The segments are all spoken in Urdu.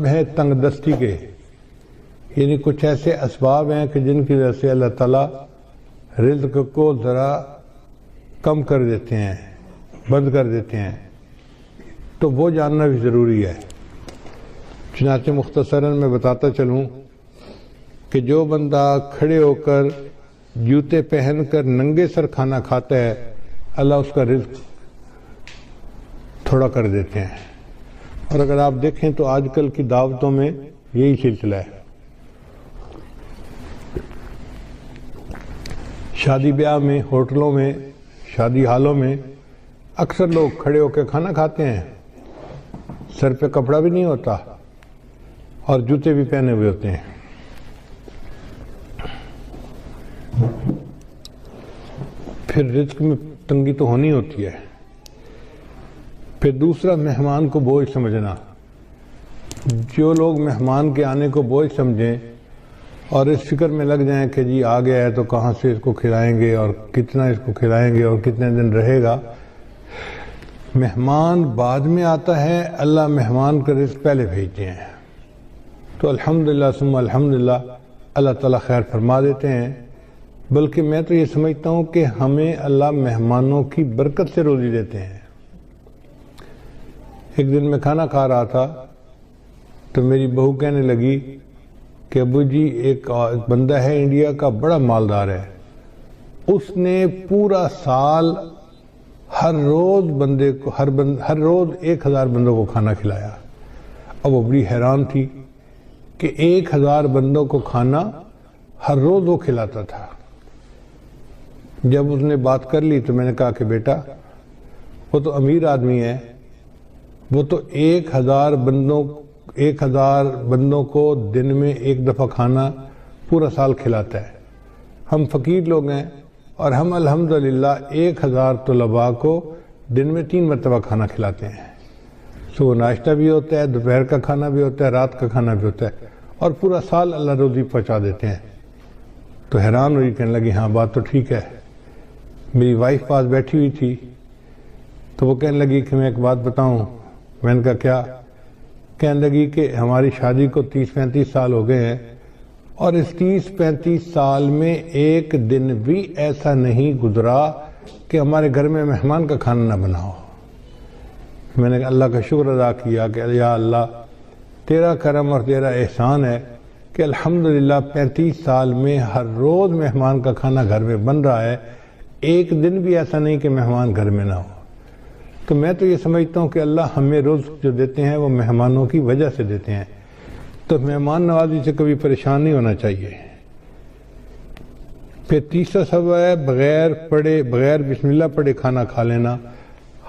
ہیں تنگ دستی کے، یعنی کچھ ایسے اسباب ہیں کہ جن کی وجہ سے اللہ تعالیٰ رزق کو ذرا کم کر دیتے ہیں، بند کر دیتے ہیں، تو وہ جاننا بھی ضروری ہے۔ چنانچہ مختصراً میں بتاتا چلوں کہ جو بندہ کھڑے ہو کر جوتے پہن کر ننگے سر کھانا کھاتا ہے، اللہ اس کا رزق تھوڑا کر دیتے ہیں۔ اور اگر آپ دیکھیں تو آج کل کی دعوتوں میں یہی سلسلہ ہے۔ شادی بیاہ میں، ہوٹلوں میں، شادی ہالوں میں اکثر لوگ کھڑے ہو کے کھانا کھاتے ہیں، سر پہ کپڑا بھی نہیں ہوتا اور جوتے بھی پہنے ہوئے ہوتے ہیں۔ پھر رزق میں تنگی تو ہونی ہوتی ہے۔ پھر دوسرا، مہمان کو بوجھ سمجھنا۔ جو لوگ مہمان کے آنے کو بوجھ سمجھیں اور اس فکر میں لگ جائیں کہ جی آ گیا ہے تو کہاں سے اس کو کھلائیں گے اور کتنا اس کو کھلائیں گے اور کتنے دن رہے گا، مہمان بعد میں آتا ہے، اللہ مہمان کا رزق پہلے بھیجتے ہیں، تو الحمدللہ ثم الحمدللہ اللہ تعالیٰ خیر فرما دیتے ہیں۔ بلکہ میں تو یہ سمجھتا ہوں کہ ہمیں اللہ مہمانوں کی برکت سے روزی دیتے ہیں۔ ایک دن میں کھانا کھا رہا تھا تو میری بہو کہنے لگی کہ ابو جی ایک بندہ ہے انڈیا کا، بڑا مالدار ہے، اس نے پورا سال ہر روز بندے کو ہر روز 1000 بندوں کو کھانا کھلایا۔ اب وہ بڑی حیران تھی کہ 1000 بندوں کو کھانا ہر روز وہ کھلاتا تھا۔ جب اس نے بات کر لی تو میں نے کہا کہ بیٹا وہ تو امیر آدمی ہے، وہ تو 1000 بندوں کو دن میں ایک دفعہ کھانا پورا سال کھلاتا ہے۔ ہم فقیر لوگ ہیں اور ہم الحمدللہ 1000 طلباء کو دن میں 3 مرتبہ کھانا کھلاتے ہیں۔ صبح ناشتہ بھی ہوتا ہے، دوپہر کا کھانا بھی ہوتا ہے، رات کا کھانا بھی ہوتا ہے، اور پورا سال اللہ روزی پہنچا دیتے ہیں۔ تو حیران ہوئی، کہنے لگی ہاں بات تو ٹھیک ہے۔ میری وائف پاس بیٹھی ہوئی تھی تو وہ کہنے لگی کہ میں ایک بات بتاؤں۔ میں نے کہا کیا؟ کہنے لگی کہ ہماری شادی کو 30-35 سال ہو گئے ہیں اور اس 30-35 سال میں ایک دن بھی ایسا نہیں گزرا کہ ہمارے گھر میں مہمان کا کھانا نہ بنا ہو۔ میں نے اللہ کا شکر ادا کیا کہ یا اللہ تیرا کرم اور تیرا احسان ہے کہ الحمدللہ 35 سال میں ہر روز مہمان کا کھانا گھر میں بن رہا ہے، ایک دن بھی ایسا نہیں کہ مہمان گھر میں نہ ہو۔ تو میں تو یہ سمجھتا ہوں کہ اللہ ہمیں رزق جو دیتے ہیں وہ مہمانوں کی وجہ سے دیتے ہیں، تو مہمان نوازی سے کبھی پریشان نہیں ہونا چاہیے۔ پھر تیسرا سبب ہے بغیر بسم اللہ پڑھے کھانا کھا لینا،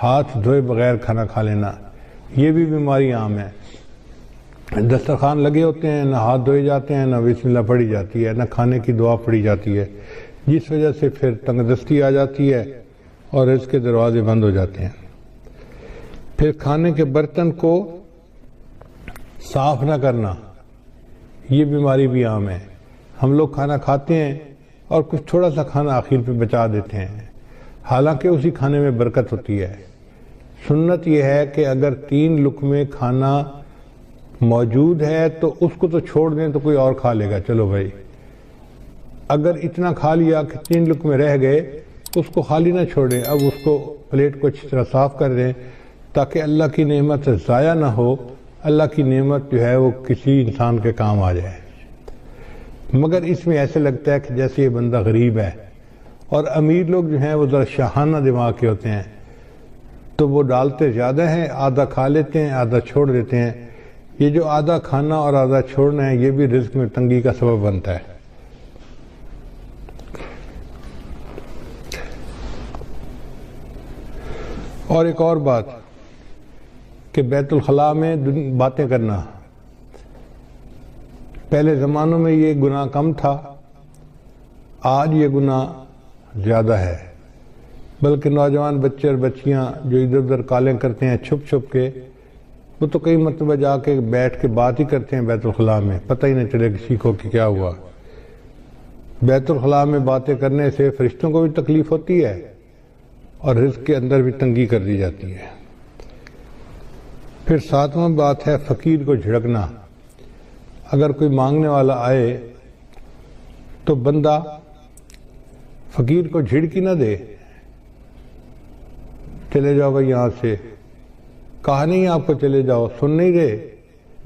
ہاتھ دھوئے بغیر کھانا کھا لینا، یہ بھی بیماری عام ہے۔ دسترخوان لگے ہوتے ہیں، نہ ہاتھ دھوئے جاتے ہیں، نہ بسم اللہ پڑھی جاتی ہے، نہ کھانے کی دعا پڑھی جاتی ہے، جس وجہ سے پھر تنگ دستی آ جاتی ہے اور اس کے دروازے بند ہو جاتے ہیں۔ پھر کھانے کے برتن کو صاف نہ کرنا، یہ بیماری بھی عام ہے۔ ہم لوگ کھانا کھاتے ہیں اور کچھ تھوڑا سا کھانا آخر پہ بچا دیتے ہیں، حالانکہ اسی کھانے میں برکت ہوتی ہے۔ سنت یہ ہے کہ اگر 3 لقمے کھانا موجود ہے تو اس کو تو چھوڑ دیں تو کوئی اور کھا لے گا، چلو بھائی۔ اگر اتنا کھا لیا کہ 3 لقمے رہ گئے، اس کو خالی نہ چھوڑیں، اب اس کو پلیٹ کو اچھی طرح صاف کر دیں تاکہ اللہ کی نعمت ضائع نہ ہو، اللہ کی نعمت جو ہے وہ کسی انسان کے کام آ جائے۔ مگر اس میں ایسے لگتا ہے کہ جیسے یہ بندہ غریب ہے، اور امیر لوگ جو ہیں وہ ذرا شاہانہ دماغ کے ہوتے ہیں، تو وہ ڈالتے زیادہ ہیں، آدھا کھا لیتے ہیں، آدھا چھوڑ دیتے ہیں۔ یہ جو آدھا کھانا اور آدھا چھوڑنا ہے، یہ بھی رزق میں تنگی کا سبب بنتا ہے۔ اور ایک اور بات کہ بیت الخلاء میں باتیں کرنا، پہلے زمانوں میں یہ گناہ کم تھا، آج یہ گناہ زیادہ ہے۔ بلکہ نوجوان بچے اور بچیاں جو ادھر ادھر کالیں کرتے ہیں چھپ چھپ کے، وہ تو کئی مرتبہ جا کے بیٹھ کے بات ہی کرتے ہیں بیت الخلاء میں، پتہ ہی نہیں چلے کسی کو کہ کیا ہوا۔ بیت الخلاء میں باتیں کرنے سے فرشتوں کو بھی تکلیف ہوتی ہے اور رزق کے اندر بھی تنگی کر دی جاتی ہے۔ پھر ساتواں بات ہے فقیر کو جھڑکنا۔ اگر کوئی مانگنے والا آئے تو بندہ فقیر کو جھڑکی نہ دے، چلے جاؤ بھائی یہاں سے، کہا نہیں آپ کو چلے جاؤ، سن نہیں رہے،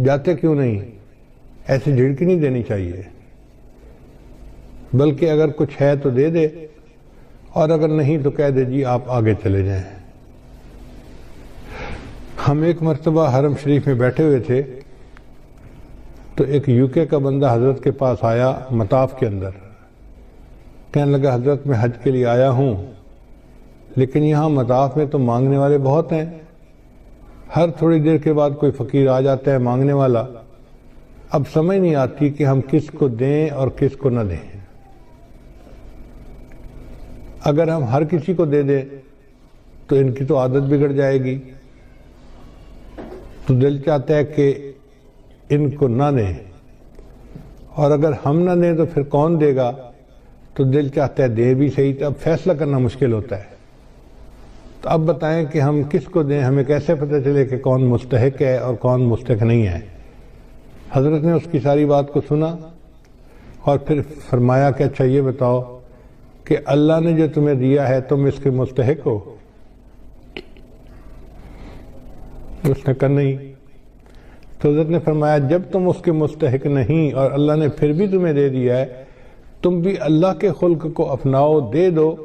جاتے کیوں نہیں، ایسے جھڑکی نہیں دینی چاہیے، بلکہ اگر کچھ ہے تو دے دے، اور اگر نہیں تو کہہ دے جی آپ آگے چلے جائیں۔ ہم ایک مرتبہ حرم شریف میں بیٹھے ہوئے تھے تو ایک UK کا بندہ حضرت کے پاس آیا مطاف کے اندر، کہنے لگا حضرت میں حج کے لیے آیا ہوں، لیکن یہاں مطاف میں تو مانگنے والے بہت ہیں، ہر تھوڑی دیر کے بعد کوئی فقیر آ جاتا ہے مانگنے والا، اب سمجھ نہیں آتی کہ ہم کس کو دیں اور کس کو نہ دیں۔ اگر ہم ہر کسی کو دے دیں تو ان کی تو عادت بگڑ جائے گی، تو دل چاہتا ہے کہ ان کو نہ دیں، اور اگر ہم نہ دیں تو پھر کون دے گا، تو دل چاہتا ہے دے بھی صحیح، تو اب فیصلہ کرنا مشکل ہوتا ہے۔ تو اب بتائیں کہ ہم کس کو دیں، ہمیں کیسے پتہ چلے کہ کون مستحق ہے اور کون مستحق نہیں ہے؟ حضرت نے اس کی ساری بات کو سنا اور پھر فرمایا کہ اچھا یہ بتاؤ کہ اللہ نے جو تمہیں دیا ہے تم اس کے مستحق ہو؟ اس نے کہا نہیں۔ تو حضرت نے فرمایا جب تم اس کے مستحق نہیں اور اللہ نے پھر بھی تمہیں دے دیا ہے، تم بھی اللہ کے خلق کو اپناؤ، دے دو،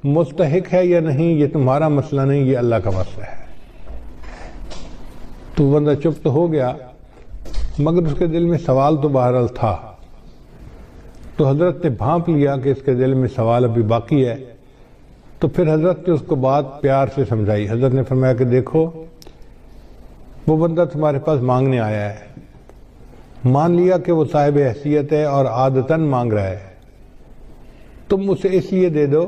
مستحق ہے یا نہیں یہ تمہارا مسئلہ نہیں، یہ اللہ کا مسئلہ ہے۔ تو بندہ چپ تو ہو گیا، مگر اس کے دل میں سوال تو بہرحال تھا۔ تو حضرت نے بھانپ لیا کہ اس کے دل میں سوال ابھی باقی ہے، تو پھر حضرت نے اس کو بات پیار سے سمجھائی۔ حضرت نے فرمایا کہ دیکھو وہ بندہ تمہارے پاس مانگنے آیا ہے، مان لیا کہ وہ صاحب حیثیت ہے اور عادتاً مانگ رہا ہے، تم اسے اس لیے دے دو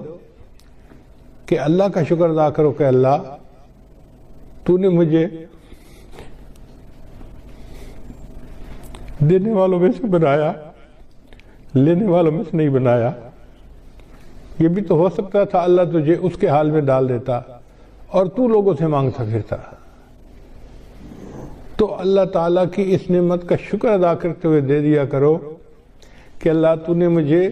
کہ اللہ کا شکر ادا کرو کہ اللہ تو نے مجھے دینے والوں میں سے بنایا، لینے والوں میں سے نہیں بنایا۔ یہ بھی تو ہو سکتا تھا اللہ تجھے اس کے حال میں ڈال دیتا اور تو لوگوں سے مانگتا پھرتا۔ تو اللہ تعالیٰ کی اس نعمت کا شکر ادا کرتے ہوئے دے دیا کرو کہ اللہ تو نے مجھے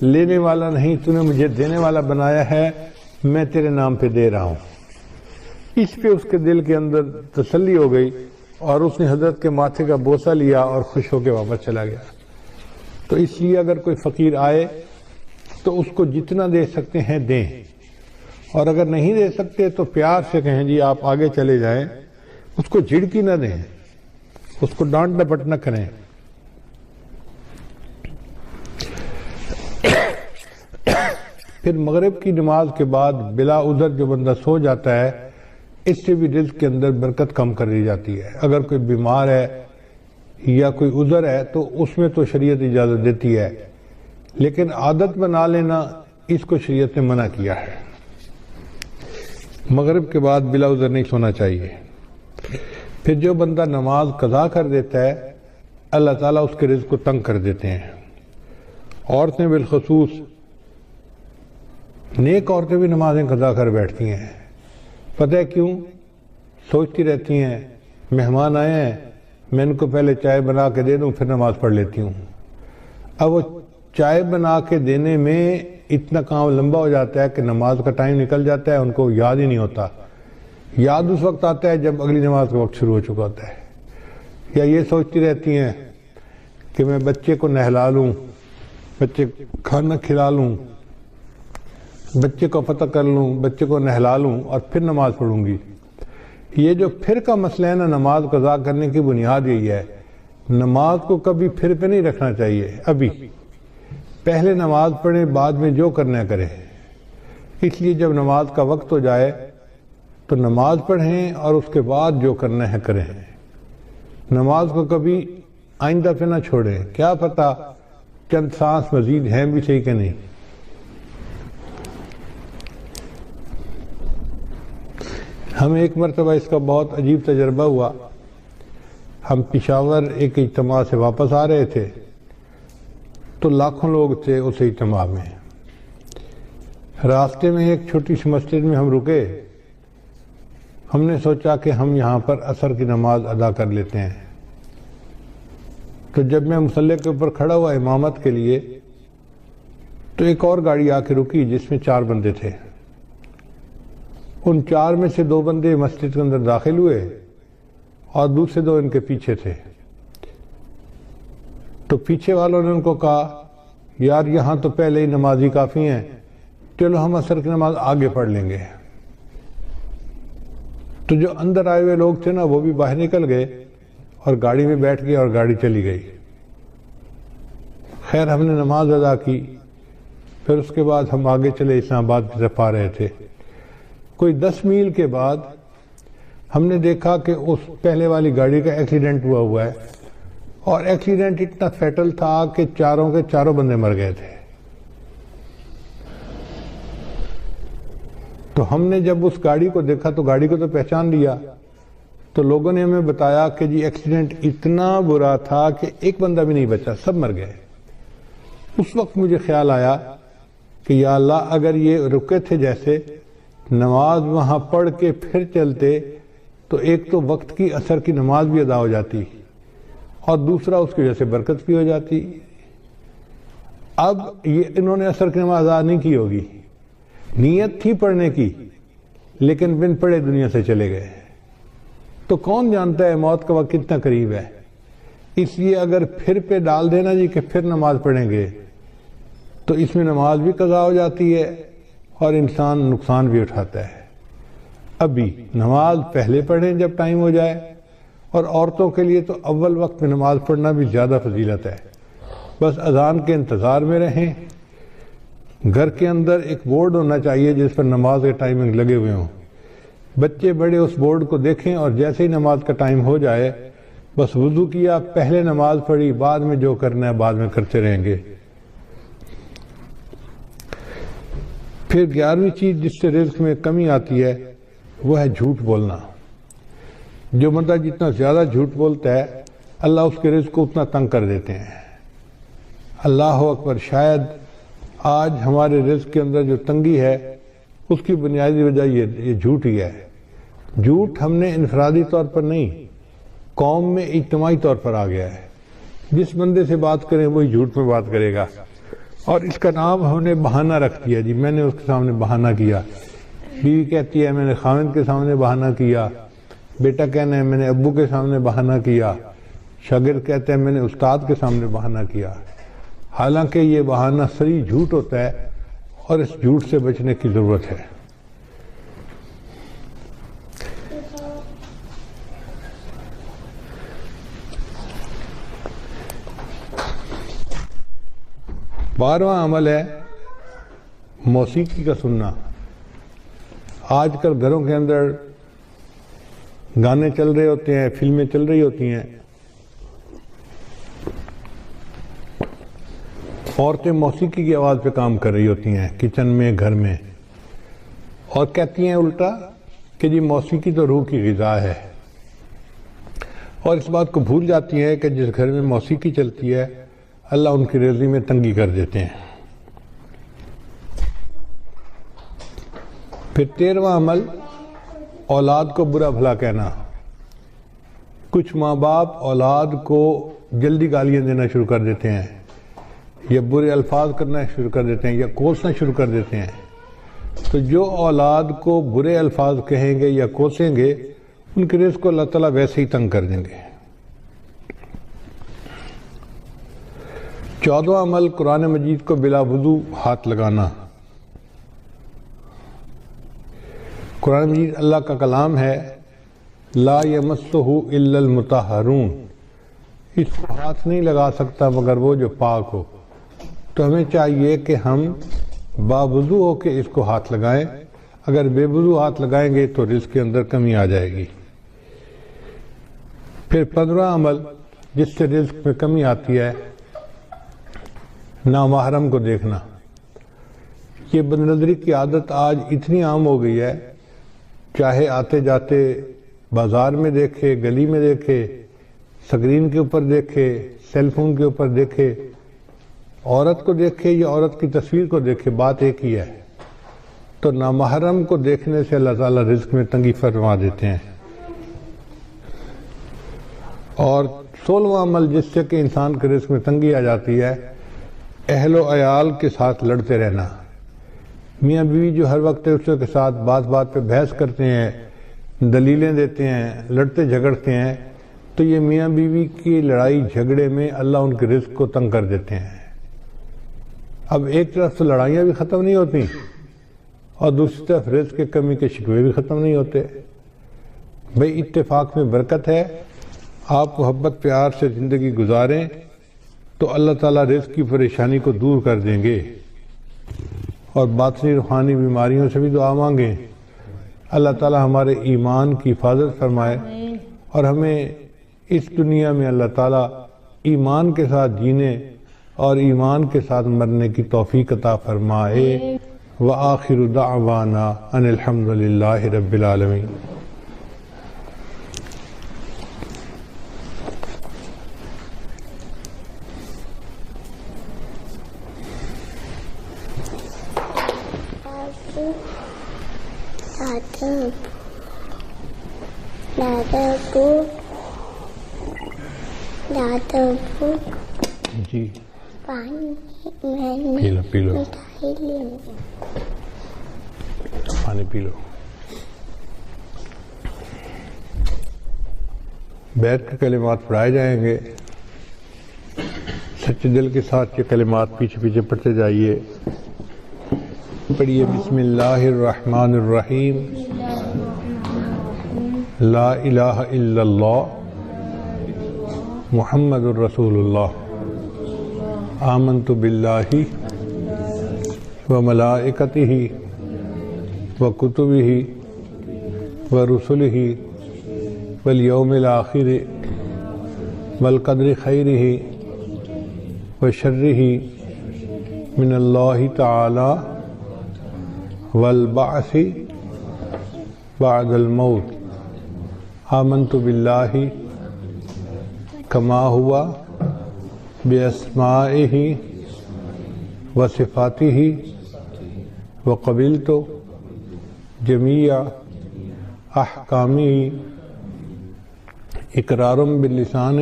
لینے والا نہیں، تو نے مجھے دینے والا بنایا ہے، میں تیرے نام پہ دے رہا ہوں۔ اس پہ اس کے دل کے اندر تسلی ہو گئی اور اس نے حضرت کے ماتھے کا بوسہ لیا اور خوش ہو کے واپس چلا گیا۔ تو اس لیے اگر کوئی فقیر آئے تو اس کو جتنا دے سکتے ہیں دیں، اور اگر نہیں دے سکتے تو پیار سے کہیں جی آپ آگے چلے جائیں، اس کو جھڑکی نہ دیں، اس کو ڈانٹ ڈپٹ نہ کریں۔ پھر مغرب کی نماز کے بعد بلا عذر جو بندہ سو جاتا ہے، اس سے بھی رزق کے اندر برکت کم کر دی جاتی ہے۔ اگر کوئی بیمار ہے یا کوئی عذر ہے تو اس میں تو شریعت اجازت دیتی ہے، لیکن عادت بنا لینا اس کو شریعت نے منع کیا ہے۔ مغرب کے بعد بلا عذر نہیں سونا چاہیے۔ پھر جو بندہ نماز قضا کر دیتا ہے، اللہ تعالیٰ اس کے رزق کو تنگ کر دیتے ہیں۔ عورتیں بالخصوص، نیک عورتیں بھی نمازیں قضا کر بیٹھتی ہیں، پتہ ہے کیوں؟ سوچتی رہتی ہیں مہمان آئے ہیں، میں ان کو پہلے چائے بنا کے دے دوں پھر نماز پڑھ لیتی ہوں۔ اب وہ چائے بنا کے دینے میں اتنا کام لمبا ہو جاتا ہے کہ نماز کا ٹائم نکل جاتا ہے، ان کو یاد ہی نہیں ہوتا۔ یاد اس وقت آتا ہے جب اگلی نماز کا وقت شروع ہو چکا ہوتا ہے۔ یا یہ سوچتی رہتی ہیں کہ میں بچے کو نہلا لوں، بچے کھانا کھلا لوں، بچے کو پتہ کر لوں، بچے کو نہلا لوں اور پھر نماز پڑھوں گی۔ یہ جو پھر کا مسئلہ ہے نا، نماز قضا کرنے کی بنیاد یہی ہے۔ نماز کو کبھی پھر پہ نہیں رکھنا چاہیے، ابھی پہلے نماز پڑھیں، بعد میں جو کرنا ہے کریں۔ اس لیے جب نماز کا وقت ہو جائے تو نماز پڑھیں اور اس کے بعد جو کرنا ہے کریں۔ نماز کو کبھی آئندہ پہ نہ چھوڑیں، کیا پتہ چند سانس مزید ہیں بھی صحیح کہ نہیں۔ ہمیں ایک مرتبہ اس کا بہت عجیب تجربہ ہوا۔ ہم پشاور ایک اجتماع سے واپس آ رہے تھے تو لاکھوں لوگ تھے اس اجتماع میں۔ راستے میں ایک چھوٹی سی مسجد میں ہم رکے، ہم نے سوچا کہ ہم یہاں پر عصر کی نماز ادا کر لیتے ہیں۔ تو جب میں مصلی کے اوپر کھڑا ہوا امامت کے لیے تو ایک اور گاڑی آ کے رکی جس میں 4 بندے تھے۔ ان 4 میں سے 2 بندے مسجد کے اندر داخل ہوئے اور دوسرے 2 ان کے پیچھے تھے۔ تو پیچھے والوں نے ان کو کہا یار یہاں تو پہلے ہی نمازی کافی ہیں، چلو ہم عصر کی نماز آگے پڑھ لیں گے۔ تو جو اندر آئے ہوئے لوگ تھے نا وہ بھی باہر نکل گئے اور گاڑی میں بیٹھ گئے اور گاڑی چلی گئی۔ خیر ہم نے نماز ادا کی، پھر اس کے بعد ہم آگے چلے اسلام آباد کی طرف آ رہے تھے۔ کوئی 10 میل کے بعد ہم نے دیکھا کہ اس پہلے والی گاڑی کا ایکسیڈنٹ ہوا ہے، اور ایکسیڈنٹ اتنا فیٹل تھا کہ چاروں کے چاروں بندے مر گئے تھے۔ تو ہم نے جب اس گاڑی کو دیکھا تو گاڑی کو تو پہچان لیا، تو لوگوں نے ہمیں بتایا کہ جی ایکسیڈنٹ اتنا برا تھا کہ ایک بندہ بھی نہیں بچا، سب مر گئے۔ اس وقت مجھے خیال آیا کہ یا اللہ اگر یہ رکے تھے جیسے نماز وہاں پڑھ کے پھر چلتے تو ایک تو وقت کی عصر کی نماز بھی ادا ہو جاتی اور دوسرا اس کی وجہ سے برکت بھی ہو جاتی۔ اب یہ انہوں نے عصر کی نماز ادا نہیں کی ہوگی، نیت تھی پڑھنے کی لیکن بن پڑھے دنیا سے چلے گئے۔ تو کون جانتا ہے موت کا وقت کتنا قریب ہے، اس لیے اگر پھر پہ ڈال دینا جی کہ پھر نماز پڑھیں گے تو اس میں نماز بھی قضا ہو جاتی ہے اور انسان نقصان بھی اٹھاتا ہے۔ ابھی نماز پہلے پڑھیں جب ٹائم ہو جائے، اور عورتوں کے لیے تو اول وقت میں نماز پڑھنا بھی زیادہ فضیلت ہے۔ بس اذان کے انتظار میں رہیں۔ گھر کے اندر ایک بورڈ ہونا چاہیے جس پر نماز کے ٹائمنگ لگے ہوئے ہوں، بچے بڑے اس بورڈ کو دیکھیں اور جیسے ہی نماز کا ٹائم ہو جائے بس وضو کیا، پہلے نماز پڑھی، بعد میں جو کرنا ہے بعد میں کرتے رہیں گے۔ پھر 11ویں چیز جس سے رزق میں کمی آتی ہے وہ ہے جھوٹ بولنا۔ جو بندہ جتنا زیادہ جھوٹ بولتا ہے اللہ اس کے رزق کو اتنا تنگ کر دیتے ہیں۔ اللہ اکبر، شاید آج ہمارے رزق کے اندر جو تنگی ہے اس کی بنیادی وجہ یہ جھوٹ ہی ہے۔ جھوٹ ہم نے انفرادی طور پر نہیں، قوم میں اجتماعی طور پر آ گیا ہے۔ جس بندے سے بات کریں وہی جھوٹ میں بات کرے گا، اور اس کا نام ہم نے بہانہ رکھ دیا جی میں نے اس کے سامنے بہانہ کیا۔ بیوی کہتی ہے میں نے خاوند کے سامنے بہانہ کیا، بیٹا کہنا ہے میں نے ابو کے سامنے بہانہ کیا، شاگرد کہتے ہیں میں نے استاد کے سامنے بہانہ کیا۔ حالانکہ یہ بہانہ صریح جھوٹ ہوتا ہے اور اس جھوٹ سے بچنے کی ضرورت ہے۔ بارہواں عمل ہے موسیقی کا سننا۔ آج کل گھروں کے اندر گانے چل رہے ہوتے ہیں، فلمیں چل رہی ہوتی ہیں، عورتیں موسیقی کی آواز پہ کام کر رہی ہوتی ہیں کچن میں، گھر میں، اور کہتی ہیں الٹا کہ جی موسیقی تو روح کی غذا ہے، اور اس بات کو بھول جاتی ہیں کہ جس گھر میں موسیقی چلتی ہے اللہ ان کی رزق میں تنگی کر دیتے ہیں۔ پھر 13واں عمل اولاد کو برا بھلا کہنا۔ کچھ ماں باپ اولاد کو جلدی گالیاں دینا شروع کر دیتے ہیں، یا برے الفاظ کرنا شروع کر دیتے ہیں، یا کوسنا شروع کر دیتے ہیں۔ تو جو اولاد کو برے الفاظ کہیں گے یا کوسیں گے ان کے رزق کو اللہ تعالیٰ ویسے ہی تنگ کر دیں گے۔ 14واں عمل قرآن مجید کو بلا وضو ہاتھ لگانا۔ قرآن مجید اللہ کا کلام ہے، لا یمسہ الا المطہرون، اس کو ہاتھ نہیں لگا سکتا مگر وہ جو پاک ہو۔ تو ہمیں چاہیے کہ ہم باوضو ہو کے اس کو ہاتھ لگائیں، اگر بے وضو ہاتھ لگائیں گے تو رزق کے اندر کمی آ جائے گی۔ پھر 15واں عمل جس سے رزق میں کمی آتی ہے نامحرم کو دیکھنا۔ یہ بد نظری کی عادت آج اتنی عام ہو گئی ہے، چاہے آتے جاتے بازار میں دیکھے، گلی میں دیکھے، سکرین کے اوپر دیکھے، سیل فون کے اوپر دیکھے، عورت کو دیکھے یا عورت کی تصویر کو دیکھے، بات ایک ہی ہے۔ تو نامحرم کو دیکھنے سے اللہ تعالیٰ رزق میں تنگی فرما دیتے ہیں۔ اور 16واں عمل جس سے کہ انسان کے رزق میں تنگی آ جاتی ہے، اہل و عیال کے ساتھ لڑتے رہنا۔ میاں بیوی جو ہر وقت ایک دوسرے کے ساتھ بات بات پہ بحث کرتے ہیں، دلیلیں دیتے ہیں، لڑتے جھگڑتے ہیں، تو یہ میاں بیوی کی لڑائی جھگڑے میں اللہ ان کے رزق کو تنگ کر دیتے ہیں۔ اب ایک طرف تو لڑائیاں بھی ختم نہیں ہوتی اور دوسری طرف رزق کی کمی کے شکوے بھی ختم نہیں ہوتے۔ بھئی اتفاق میں برکت ہے، آپ محبت پیار سے زندگی گزاریں تو اللہ تعالیٰ رزق کی پریشانی کو دور کر دیں گے۔ اور باطنی روحانی بیماریوں سے بھی دعا مانگیں، اللہ تعالیٰ ہمارے ایمان کی حفاظت فرمائے اور ہمیں اس دنیا میں اللہ تعالیٰ ایمان کے ساتھ جینے اور ایمان کے ساتھ مرنے کی توفیق عطا فرمائے۔ وآخر دعوانا ان الحمد للہ رب العالمین۔ دادا جی پانی پی لو پی لو، مٹھائی لے پانی پی لو۔ بیٹھ کے کلمات پڑھائے جائیں گے، سچے دل کے ساتھ یہ کلمات پیچھے پیچھے پڑھتے جائیے۔ پڑھیے بسم اللہ الرحمن الرحیم، لا الہ الا اللہ محمد الرسول اللہ، آمنت باللہ وملائکتہ وکتبہ ورسلہ والیوم الآخر والقدر خیرہ وشرہ من اللہ تعالی والبعث بعد الموت، آمنت باللہ کما ہوا باسمائہ وصفاتہ وقبلت جمیع احکامہ اقرار باللسان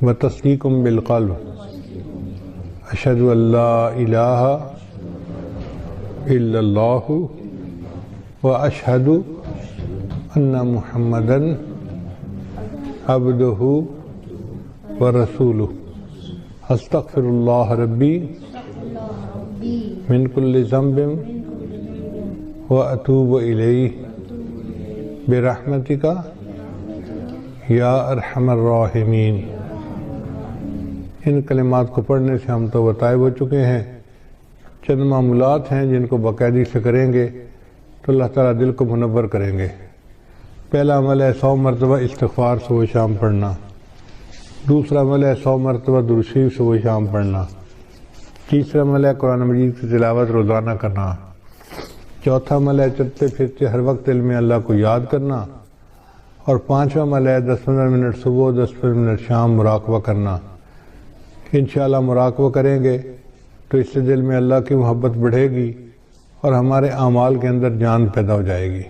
وتصدیق بالقلب، اشہد ان لا الہ الا اللہ واشہد ان محمدً عبدہ ورسولہ، استغفر اللہ ربی من کل ذنب واتوب الیہ برحمتک یا ارحم الراحمین۔ ان کلمات کو پڑھنے سے ہم تو طائب ہو چکے ہیں، چند معمولات ہیں جن کو باقاعدگی سے کریں گے تو اللہ تعالیٰ دل کو منور کریں گے۔ پہلا عمل ہے 100 مرتبہ استغفار صبح شام پڑھنا، دوسرا عمل ہے 100 مرتبہ درود شریف صبح شام پڑھنا، تیسرا عمل ہے قرآن مجید کی تلاوت روزانہ کرنا، چوتھا عمل ہے چلتے پھرتے ہر وقت علم اللہ کو یاد کرنا، اور پانچواں عمل ہے 10-15 منٹ صبح 10-15 منٹ شام مراقبہ کرنا۔ انشاءاللہ مراقبہ کریں گے تو اس سے دل میں اللہ کی محبت بڑھے گی اور ہمارے اعمال کے اندر جان پیدا ہو جائے گی۔